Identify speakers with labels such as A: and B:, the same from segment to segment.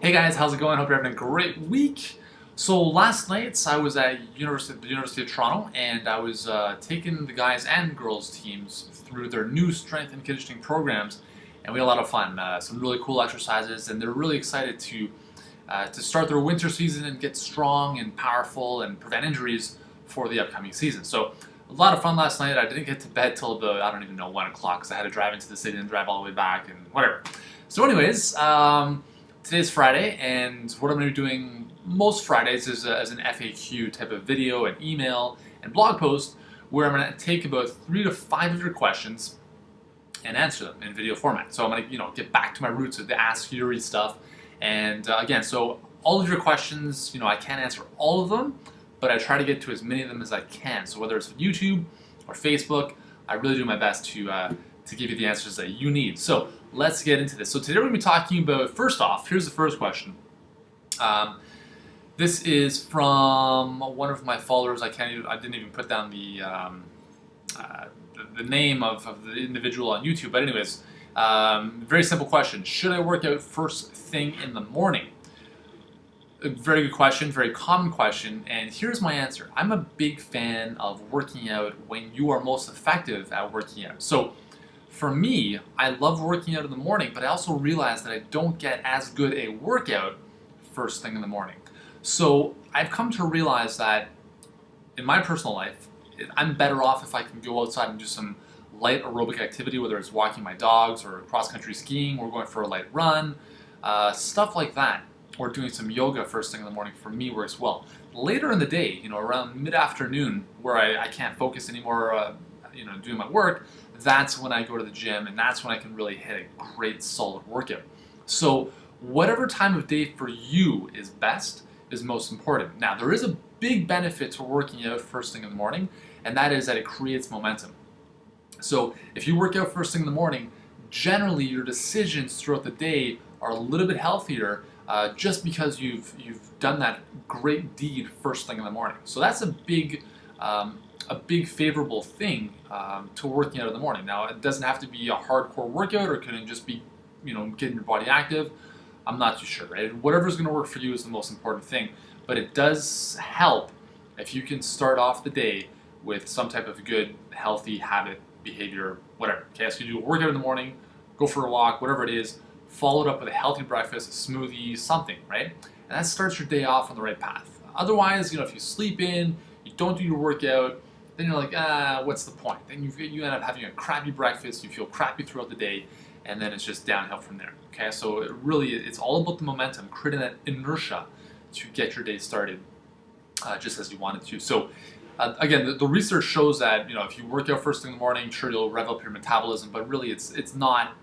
A: Hey guys, how's it going? Hope you're having a great week. So last night I was at the University of Toronto, and I was taking the guys and girls teams through their new strength and conditioning programs, and we had a lot of fun. Some really cool exercises, and they're really excited to start their winter season and get strong and powerful and prevent injuries for the upcoming season. So a lot of fun last night. I didn't get to bed till I don't even know, 1 o'clock, because I had to drive into the city and drive all the way back and whatever. So anyways, today's Friday, and what I'm going to be doing most Fridays is as an FAQ type of video and email and blog post where I'm going to take about 3 to 5 of your questions and answer them in video format. So I'm going to get back to my roots of the Ask Yuri stuff. And again, so all of your questions, I can't answer all of them, but I try to get to as many of them as I can. So whether it's YouTube or Facebook, I really do my best to give you the answers that you need. So let's get into this. So today we're going to be talking about, first off, here's the first question. This is from one of my followers. I didn't even put down the name of the individual on YouTube. But anyways, very simple question. Should I work out first thing in the morning? A very good question, very common question, and here's my answer. I'm a big fan of working out when you are most effective at working out. So for me, I love working out in the morning, but I also realize that I don't get as good a workout first thing in the morning. So I've come to realize that in my personal life, I'm better off if I can go outside and do some light aerobic activity, whether it's walking my dogs or cross-country skiing or going for a light run, stuff like that, or doing some yoga first thing in the morning for me works well. Later in the day, around mid-afternoon, where I can't focus anymore, doing my work, that's when I go to the gym, and that's when I can really hit a great solid workout. So whatever time of day for you is best is most important. Now, there is a big benefit to working out first thing in the morning, and that is that it creates momentum. So if you work out first thing in the morning, generally your decisions throughout the day are a little bit healthier just because you've done that great deed first thing in the morning. So that's a big favorable thing to working out in the morning. Now, it doesn't have to be a hardcore workout, or can it just be getting your body active? I'm not too sure, right? Whatever's going to work for you is the most important thing, but it does help if you can start off the day with some type of good, healthy habit, behavior, whatever. Okay, so you do a workout in the morning, go for a walk, whatever it is, followed up with a healthy breakfast, a smoothie, something, right? And that starts your day off on the right path. Otherwise, if you sleep in, you don't do your workout, then you're like, what's the point? Then you end up having a crappy breakfast, you feel crappy throughout the day, and then it's just downhill from there. Okay, so it's all about the momentum, creating that inertia to get your day started just as you want it to. So again, the research shows that if you work out first thing in the morning, sure, you'll rev up your metabolism, but really it's not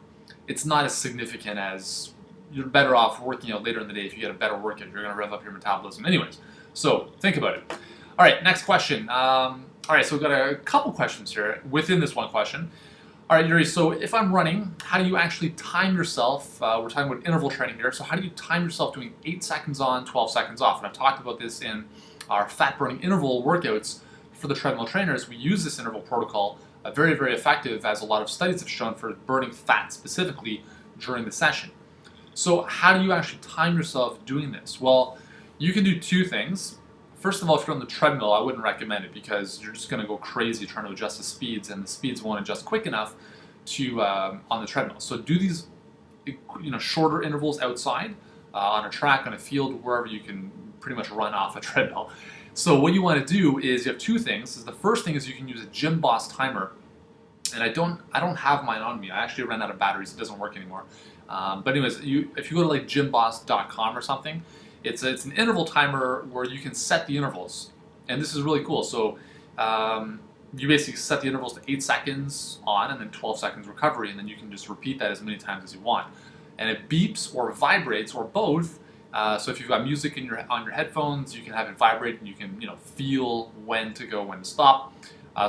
A: as significant as you're better off working out later in the day. If you get a better workout, you're going to rev up your metabolism anyways. So think about it. All right, next question. All right, so we've got a couple questions here within this one question. All right, Yuri, so if I'm running, how do you actually time yourself? We're talking about interval training here. So how do you time yourself doing 8 seconds on, 12 seconds off? And I've talked about this in our fat-burning interval workouts for the treadmill trainers. We use this interval protocol, very, very effective, as a lot of studies have shown, for burning fat specifically during the session. So how do you actually time yourself doing this? Well, you can do 2 things. First of all, if you're on the treadmill, I wouldn't recommend it because you're just going to go crazy trying to adjust the speeds, and the speeds won't adjust quick enough to on the treadmill. So do these shorter intervals outside on a track, on a field, wherever you can pretty much run off a treadmill. So what you want to do is you have 2 things. The first thing is you can use a Gym Boss timer, and I don't have mine on me. I actually ran out of batteries. It doesn't work anymore. But anyways, if you go to like gymboss.com or something, it's an interval timer where you can set the intervals, and this is really cool. So you basically set the intervals to 8 seconds on and then 12 seconds recovery, and then you can just repeat that as many times as you want. And it beeps or vibrates or both. So if you've got music on your headphones, you can have it vibrate, and you can feel when to go, when to stop.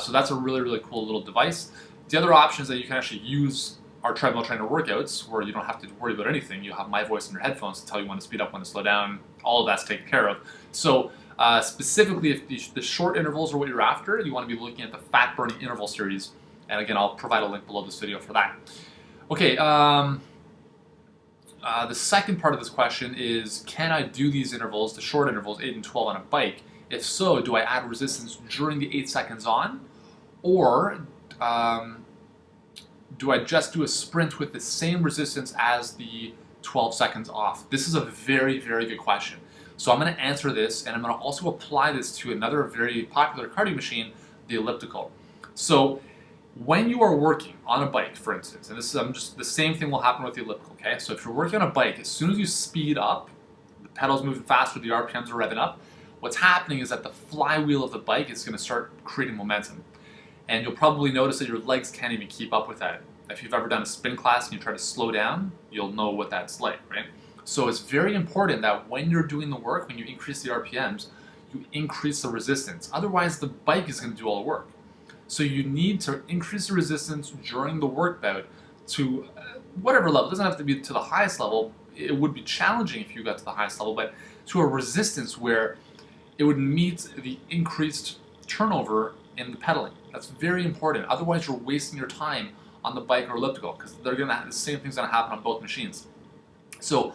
A: So that's a really, really cool little device. The other option is that you can actually use our treadmill trainer workouts, where you don't have to worry about anything. You have my voice in your headphones to tell you when to speed up, when to slow down. All of that's taken care of. So specifically, if the short intervals are what you're after, you want to be looking at the fat burning interval series. And again, I'll provide a link below this video for that. Okay, The second part of this question is, can I do these intervals, the short intervals, 8 and 12 on a bike? If so, do I add resistance during the 8 seconds on? Or do I just do a sprint with the same resistance as the 12 seconds off? This is a very, very good question. So I'm going to answer this, and I'm going to also apply this to another very popular cardio machine, the elliptical. So when you are working on a bike, for instance, and this is just the same thing will happen with the elliptical, okay? So if you're working on a bike, as soon as you speed up, the pedal's moving faster, the RPMs are revving up, what's happening is that the flywheel of the bike is going to start creating momentum. And you'll probably notice that your legs can't even keep up with that. If you've ever done a spin class and you try to slow down, you'll know what that's like, right? So it's very important that when you're doing the work, when you increase the RPMs, you increase the resistance. Otherwise, the bike is going to do all the work. So you need to increase the resistance during the work bout to whatever level. It doesn't have to be to the highest level. It would be challenging if you got to the highest level, but to a resistance where it would meet the increased turnover in the pedaling. That's very important. Otherwise, you're wasting your time on the bike or elliptical because the same thing's going to happen on both machines. So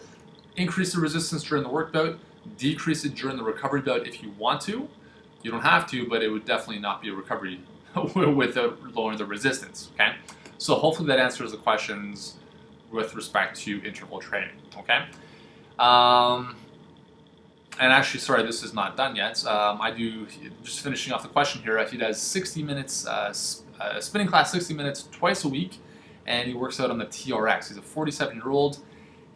A: increase the resistance during the work bout, decrease it during the recovery bout if you want to. You don't have to, but it would definitely not be a recovery without lowering the resistance, okay? So hopefully that answers the questions with respect to interval training, okay? And actually, sorry, this is not done yet. Just finishing off the question here, he does 60 minutes, spinning class 60 minutes twice a week, and he works out on the TRX. He's a 47-year-old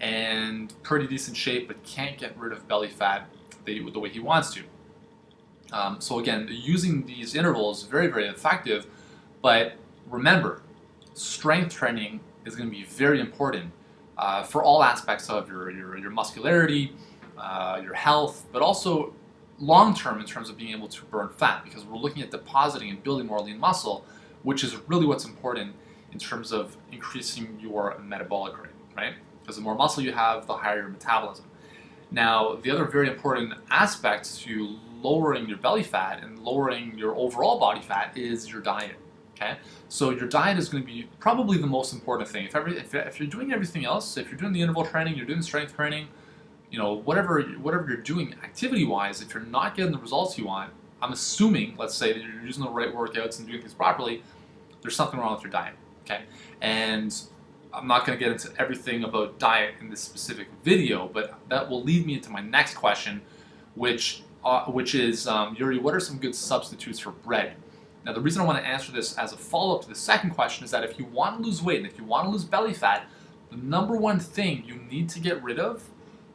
A: and pretty decent shape, but can't get rid of belly fat the way he wants to. So again, using these intervals is very, very effective, but remember, strength training is going to be very important for all aspects of your muscularity, your health, but also long-term in terms of being able to burn fat, because we're looking at depositing and building more lean muscle, which is really what's important in terms of increasing your metabolic rate, right? Because the more muscle you have, the higher your metabolism. Now, the other very important aspect to lowering your belly fat and lowering your overall body fat is your diet, okay? So your diet is going to be probably the most important thing. If you're doing everything else, if you're doing the interval training, you're doing strength training, whatever you're doing activity-wise, if you're not getting the results you want, I'm assuming, let's say that you're using the right workouts and doing things properly, there's something wrong with your diet, okay? And I'm not going to get into everything about diet in this specific video, but that will lead me into my next question, which is, Yuri, what are some good substitutes for bread? Now, the reason I want to answer this as a follow-up to the second question is that if you want to lose weight and if you want to lose belly fat, the number one thing you need to get rid of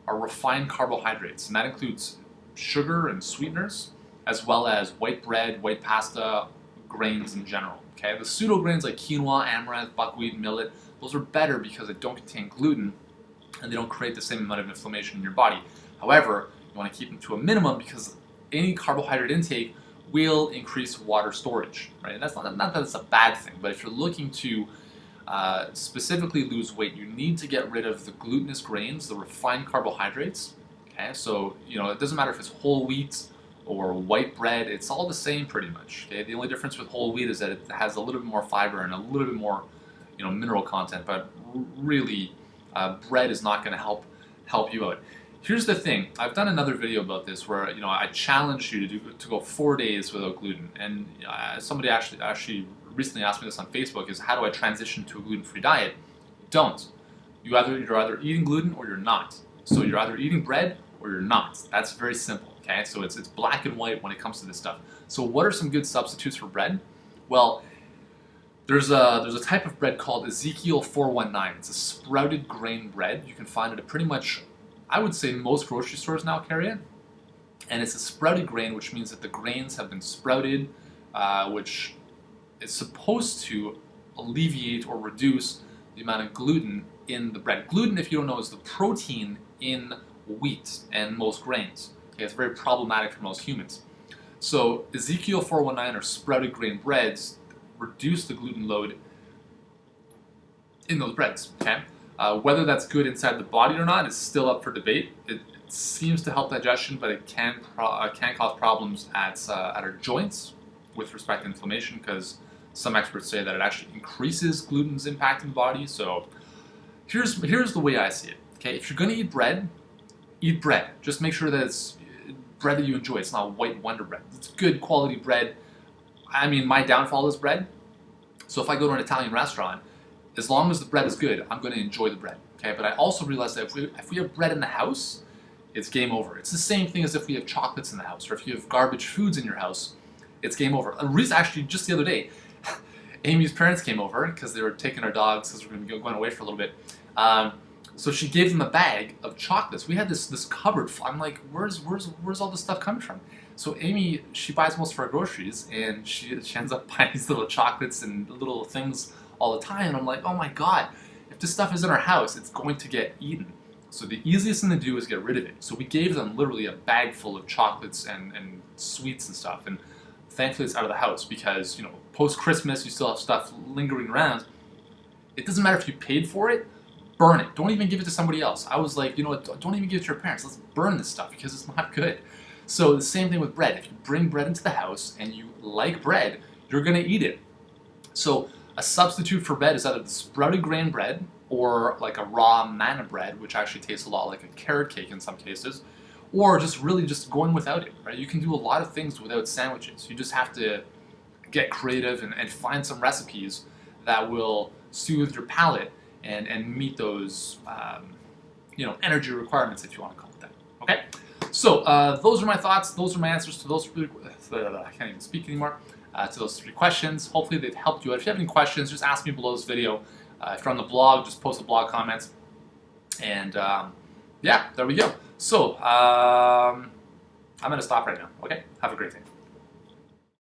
A: are refined carbohydrates, and that includes sugar and sweeteners, as well as white bread, white pasta, grains in general. Okay, the pseudo grains like quinoa, amaranth, buckwheat, millet, those are better because they don't contain gluten and they don't create the same amount of inflammation in your body. However, you want to keep them to a minimum because any carbohydrate intake will increase water storage, right? And that's not that it's a bad thing, but if you're looking to specifically lose weight, you need to get rid of the glutinous grains, the refined carbohydrates. Okay, so it doesn't matter if it's whole wheat or white bread; it's all the same pretty much. Okay, the only difference with whole wheat is that it has a little bit more fiber and a little bit more, mineral content. But really, bread is not going to help you out. Here's the thing: I've done another video about this where I challenged you to go 4 days without gluten, and somebody actually recently asked me this on Facebook: is how do I transition to a gluten-free diet? Don't. You're either eating gluten or you're not. So you're either eating bread or you're not. That's very simple. Okay, so it's black and white when it comes to this stuff. So what are some good substitutes for bread? Well, there's a type of bread called Ezekiel 419. It's a sprouted grain bread. You can find it at pretty much, I would say, most grocery stores now carry it. And it's a sprouted grain, which means that the grains have been sprouted, which is supposed to alleviate or reduce the amount of gluten in the bread. Gluten, if you don't know, is the protein in wheat and most grains. Okay, it's very problematic for most humans. So Ezekiel 419 or sprouted grain breads reduce the gluten load in those breads. Okay, whether that's good inside the body or not is still up for debate. It seems to help digestion, but it can cause problems at our joints with respect to inflammation, because some experts say that it actually increases gluten's impact in the body. So here's the way I see it. Okay, if you're gonna eat bread, eat bread. Just make sure that it's bread that you enjoy. It's not white Wonder bread. It's good quality bread. I mean, my downfall is bread. So if I go to an Italian restaurant, as long as the bread is good, I'm going to enjoy the bread. Okay, but I also realize that if we have bread in the house, it's game over. It's the same thing as if we have chocolates in the house, or if you have garbage foods in your house, it's game over. A reason, actually, just the other day, Amy's parents came over because they were taking our dogs because we're going to be going away for a little bit. So she gave them a bag of chocolates. We had this cupboard. I'm like, where's all this stuff coming from? So Amy, she buys most of our groceries, and she ends up buying these little chocolates and little things all the time. And I'm like, oh my god, if this stuff is in our house, it's going to get eaten. So the easiest thing to do is get rid of it. So we gave them literally a bag full of chocolates and sweets and stuff. And thankfully it's out of the house because, you know, post-Christmas you still have stuff lingering around. It doesn't matter if you paid for it, burn it. Don't even give it to somebody else. I was like, you know what, don't even give it to your parents. Let's burn this stuff because it's not good. So the same thing with bread. If you bring bread into the house and you like bread, you're going to eat it. So a substitute for bread is either the sprouted grain bread or like a raw manna bread, which actually tastes a lot like a carrot cake in some cases, or just really just going without it, right? You can do a lot of things without sandwiches. You just have to get creative and find some recipes that will soothe your palate and meet those you know, energy requirements, if you want to call it that. Okay? So those are my thoughts. Those are my answers to those three. I can't even speak anymore. To those 3 questions. Hopefully they've helped you out. If you have any questions, just ask me below this video. If you're on the blog, just post a blog comments. And yeah, there we go. So I'm going to stop right now. Okay? Have a great day.